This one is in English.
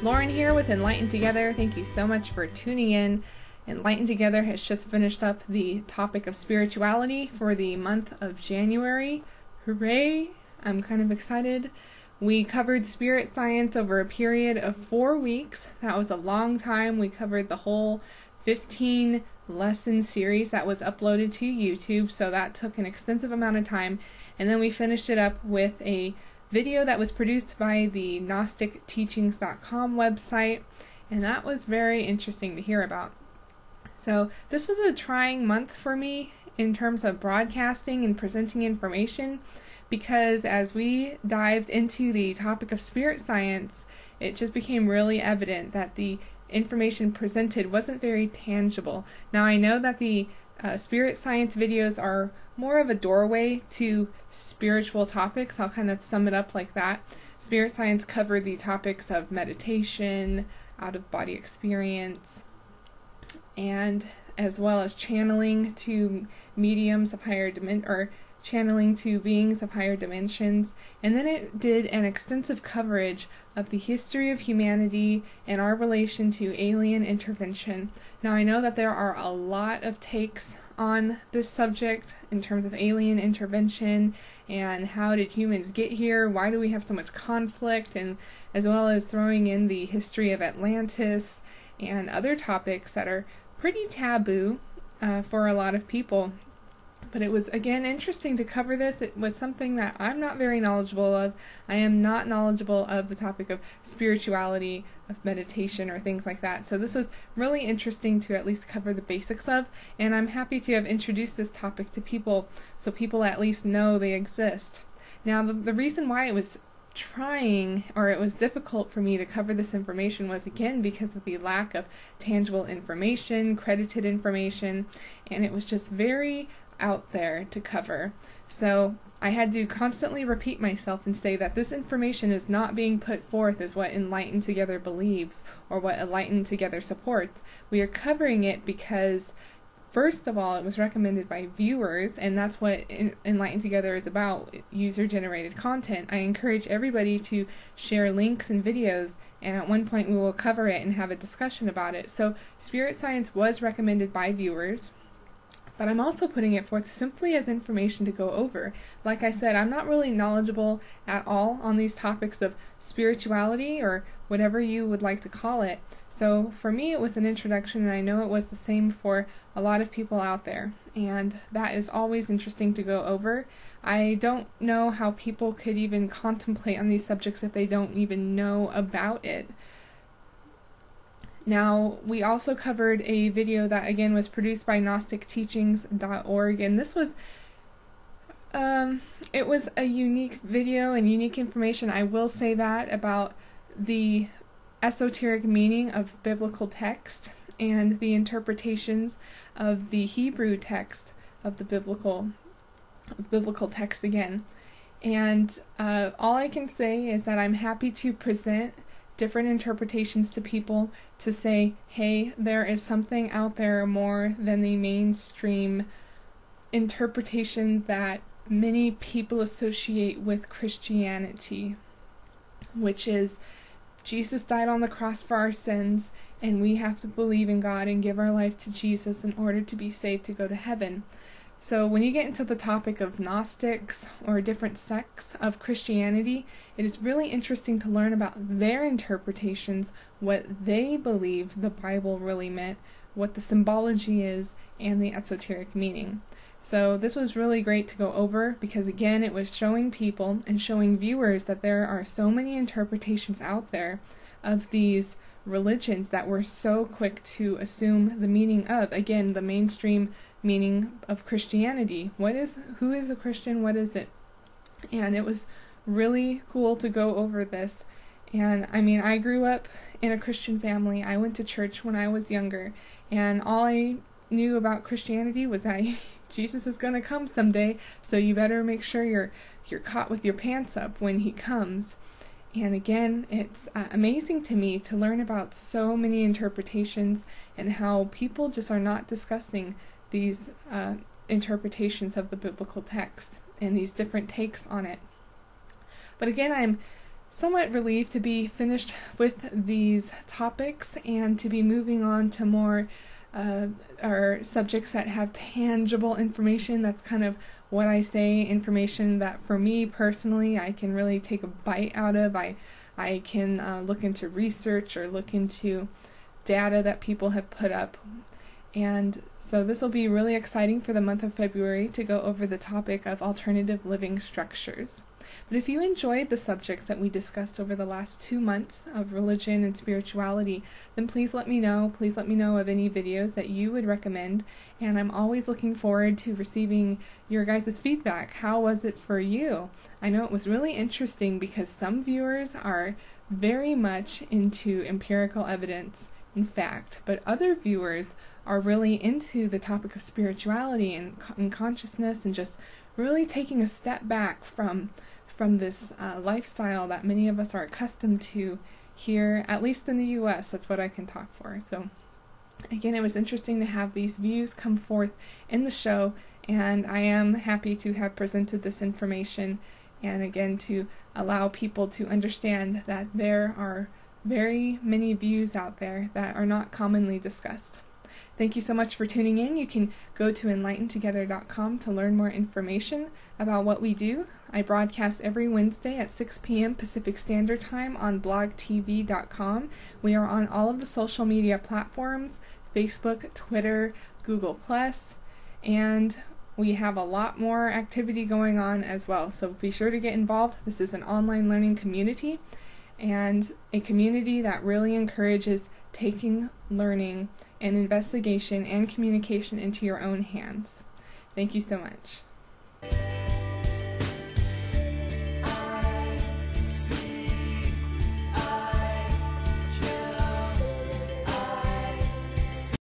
Lauren here with Enlighten Together. Thank you so much for tuning in. Enlighten Together has just finished up the topic of spirituality for the month of January. Hooray! I'm kind of excited. We covered spirit science over a period of 4 weeks. That was a long time. We covered the whole 15 lesson series that was uploaded to YouTube, so that took an extensive amount of time. And then we finished it up with a video that was produced by the GnosticTeachings.com website, and that was very interesting to hear about. So this was a trying month for me in terms of broadcasting and presenting information, because as we dived into the topic of spirit science, it just became really evident that the information presented wasn't very tangible. Now I know that the spirit science videos are more of a doorway to spiritual topics. I'll kind of sum it up like that. Spirit science covered the topics of meditation, out-of-body experience, and as well as channeling to mediums of higher or channeling to beings of higher dimensions. And then it did an extensive coverage of the history of humanity and our relation to alien intervention. Now I know that there are a lot of takes on this subject in terms of alien intervention and how did humans get here, why do we have so much conflict, and as well as throwing in the history of Atlantis and other topics that are pretty taboo for a lot of people. But it was, again, interesting to cover this. It was something that I'm not very knowledgeable of. I am not knowledgeable of the topic of spirituality, of meditation, or things like that. So this was really interesting to at least cover the basics of, and I'm happy to have introduced this topic to people so people at least know they exist. Now, the reason why it was trying, or it was difficult for me to cover this information, was again because of the lack of tangible information, credited information, and it was just very out there to cover. So I had to constantly repeat myself and say that this information is not being put forth as what Enlighten Together believes or what Enlighten Together supports. We are covering it because, first of all, it was recommended by viewers, and that's what Enlighten Together is about, user-generated content. I encourage everybody to share links and videos, and at one point we will cover it and have a discussion about it. So spirit science was recommended by viewers, but I'm also putting it forth simply as information to go over. Like I said, I'm not really knowledgeable at all on these topics of spirituality or whatever you would like to call it. So for me it was an introduction, and I know it was the same for a lot of people out there, and that is always interesting to go over. I don't know how people could even contemplate on these subjects if they don't even know about it. Now, we also covered a video that again was produced by GnosticTeachings.org, and this was it was a unique video and unique information. I will say that about the esoteric meaning of biblical text and the interpretations of the Hebrew text of the biblical text again. And all I can say is that I'm happy to present different interpretations to people to say, hey, there is something out there more than the mainstream interpretation that many people associate with Christianity, which is Jesus died on the cross for our sins, and we have to believe in God and give our life to Jesus in order to be saved to go to heaven. So when you get into the topic of Gnostics or different sects of Christianity, it is really interesting to learn about their interpretations, what they believe the Bible really meant, what the symbology is, and the esoteric meaning. So this was really great to go over because, again, it was showing people and showing viewers that there are so many interpretations out there of these religions that we're so quick to assume the meaning of. Again, the mainstream meaning of Christianity. Who is a Christian? What is it? And it was really cool to go over this. And I mean, I grew up in a Christian family. I went to church when I was younger, and all I knew about Christianity was that Jesus is going to come someday, so you better make sure you're caught with your pants up when he comes. And again, it's amazing to me to learn about so many interpretations and how people just are not discussing these interpretations of the biblical text and these different takes on it. But again, I'm somewhat relieved to be finished with these topics and to be moving on to more or subjects that have tangible information. That's kind of what I say, information that for me personally I can really take a bite out of. I can look into research or look into data that people have put up. And so this will be really exciting for the month of February to go over the topic of alternative living structures. But if you enjoyed the subjects that we discussed over the last 2 months of religion and spirituality, then please let me know. Please let me know of any videos that you would recommend. And I'm always looking forward to receiving your guys' feedback. How was it for you? I know it was really interesting because some viewers are very much into empirical evidence and fact, but other viewers are really into the topic of spirituality and consciousness and just really taking a step back from this lifestyle that many of us are accustomed to here, at least in the U.S. That's what I can talk for. So again, it was interesting to have these views come forth in the show, and I am happy to have presented this information and again to allow people to understand that there are very many views out there that are not commonly discussed. Thank you so much for tuning in. You can go to enlightentogether.com to learn more information about what we do. I broadcast every Wednesday at 6 p.m. Pacific Standard Time on blogtv.com. We are on all of the social media platforms, Facebook, Twitter, Google+, and we have a lot more activity going on as well. So be sure to get involved. This is an online learning community and a community that really encourages taking learning and investigation and communication into your own hands. Thank you so much.